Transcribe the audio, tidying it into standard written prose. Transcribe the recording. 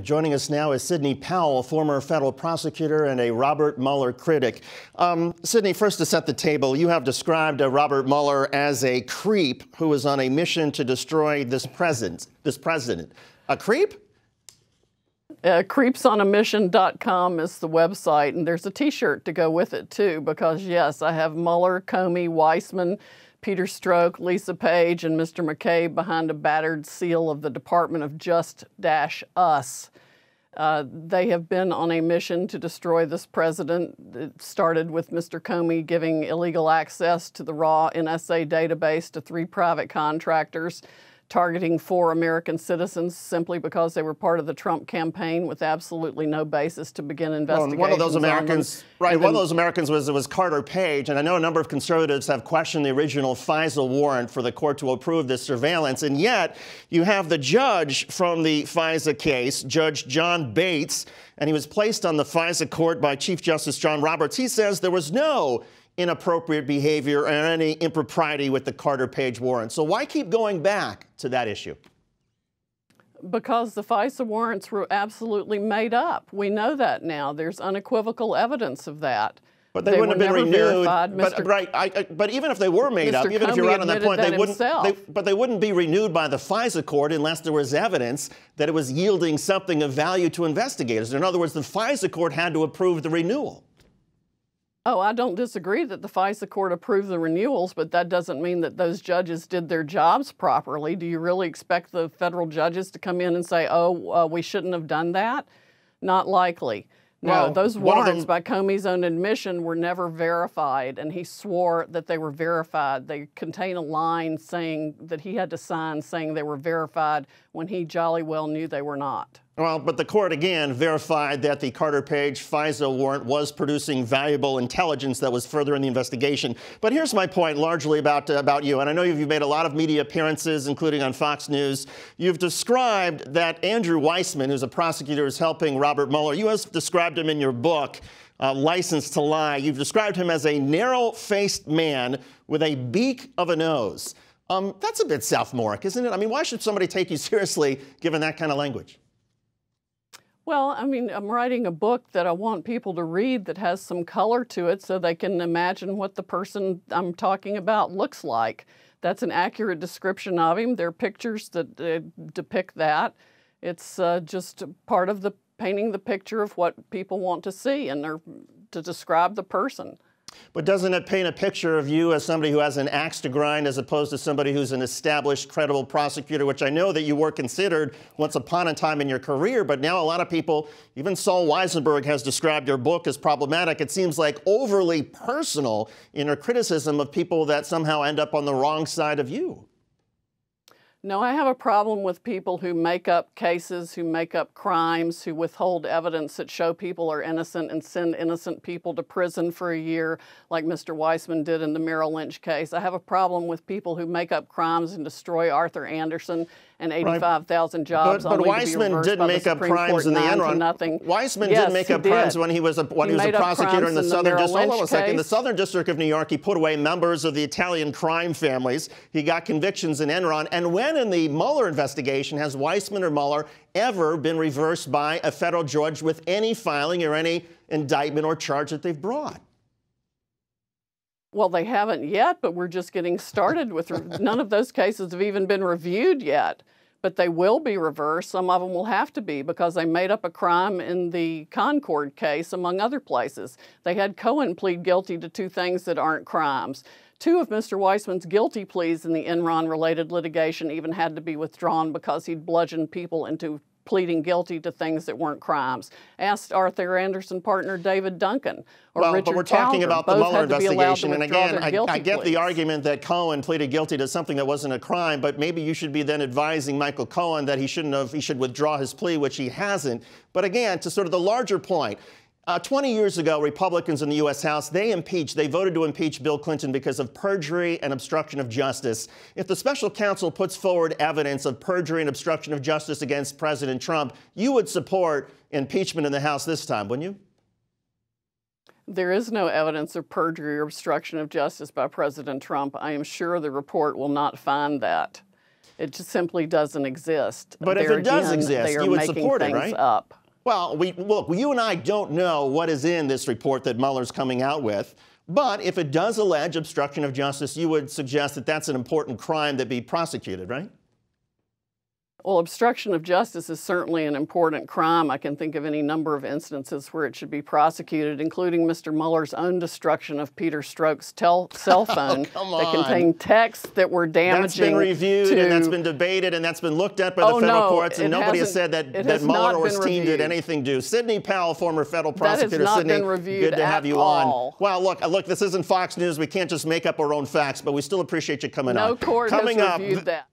Joining us now is Sidney Powell, former federal prosecutor and a Robert Mueller critic. Sidney, first to set the table, you have described Robert Mueller as a creep who was on a mission to destroy this president. A creep? Creepsonamission.com is the website, and there's a T-shirt to go with it, too, because, yes, I have Mueller, Comey, Weissman, Peter Strzok, Lisa Page, and Mr. McCabe behind a battered seal of the Department of Just-Us. They have been on a mission to destroy this president. It started with Mr. Comey giving illegal access to the raw NSA database to 3 private contractors, targeting 4 American citizens simply because they were part of the Trump campaign with absolutely no basis to begin investigations. Well, one of those Americans, one of those Americans was Carter Page, and I know a number of conservatives have questioned the original FISA warrant for the court to approve this surveillance, and yet you have the judge from the FISA case, Judge John Bates, and he was placed on the FISA court by Chief Justice John Roberts. He says there was no inappropriate behavior or any impropriety with the Carter Page warrant. So why keep going back to that issue? Because the FISA warrants were absolutely made up. We know that now. There's unequivocal evidence of that. But they wouldn't have been renewed. But even if they were made up, even if you're right on that point, they wouldn't be renewed by the FISA court unless there was evidence that it was yielding something of value to investigators. In other words, the FISA court had to approve the renewal. Oh, I don't disagree that the FISA court approved the renewals, but that doesn't mean that those judges did their jobs properly. Do you really expect the federal judges to come in and say, oh, we shouldn't have done that? Not likely. No, well, those warrants, by Comey's own admission, were never verified, and he swore that they were verified. They contain a line saying that he had to sign saying they were verified when he jolly well knew they were not. Well, but the court, again, verified that the Carter Page FISA warrant was producing valuable intelligence that was furthering the investigation. But here's my point largely about you, and I know you've made a lot of media appearances, including on Fox News. You've described that Andrew Weissman, who's a prosecutor, is helping Robert Mueller. You have described him in your book, License to Lie. You've described him as a narrow-faced man with a beak of a nose. That's a bit sophomoric, isn't it? I mean, why should somebody take you seriously given that kind of language? Well, I mean, I'm writing a book that I want people to read that has some color to it so they can imagine what the person I'm talking about looks like. That's an accurate description of him. There are pictures that depict that. It's just part of the painting the picture of what people want to see and to describe the person. But doesn't it paint a picture of you as somebody who has an axe to grind as opposed to somebody who's an established, credible prosecutor, which I know that you were considered once upon a time in your career, but now a lot of people, even Saul Weisenberg has described your book as problematic. It seems like overly personal in your criticism of people that somehow end up on the wrong side of you. No, I have a problem with people who make up cases, who make up crimes, who withhold evidence that show people are innocent and send innocent people to prison for a year, like Mr. Weissman did in the Merrill Lynch case. I have a problem with people who make up crimes and destroy Arthur Anderson and 85,000 jobs. But Weissman did make up crimes in the Enron. Weissman did make up crimes when he was a prosecutor in the Southern District. Hold on a second. In the Southern District of New York, he put away members of the Italian crime families. He got convictions in Enron. And when in the Mueller investigation has Weissman or Mueller ever been reversed by a federal judge with any filing or any indictment or charge that they've brought? Well, they haven't yet, but we're just getting started with none of those cases have even been reviewed yet. But they will be reversed. Some of them will have to be because they made up a crime in the Concord case, among other places. They had Cohen plead guilty to 2 things that aren't crimes. 2 of Mr. Weissman's guilty pleas in the Enron-related litigation even had to be withdrawn because he'd bludgeoned people into pleading guilty to things that weren't crimes. Asked Arthur Anderson partner David Duncan or Richard But we're talking Calder. about the Mueller investigation, and again, I get the argument that Cohen pleaded guilty to something that wasn't a crime, but maybe you should be then advising Michael Cohen that he should withdraw his plea, which he hasn't. But again, to sort of the larger point, 20 years ago, Republicans in the U.S. House, they voted to impeach Bill Clinton because of perjury and obstruction of justice. If the special counsel puts forward evidence of perjury and obstruction of justice against President Trump, you would support impeachment in the House this time, wouldn't you? There is no evidence of perjury or obstruction of justice by President Trump. I am sure the report will not find that. It just simply doesn't exist. But if it does exist, you would support it, right? Up. Well, look, you and I don't know what is in this report that Mueller's coming out with. But if it does allege obstruction of justice, you would suggest that that's an important crime that be prosecuted, right? Well, obstruction of justice is certainly an important crime. I can think of any number of instances where it should be prosecuted, including Mr. Mueller's own destruction of Peter Strzok's cell phone that contained texts that were damaging. That's been reviewed and that's been debated and that's been looked at by the federal courts, and nobody has said that Mueller or his team did anything to do. Sidney Powell, former federal prosecutor. That has not Sidney, been reviewed good to have you all. on. Well, look, this isn't Fox News. We can't just make up our own facts, but we still appreciate you coming on. No court has reviewed that.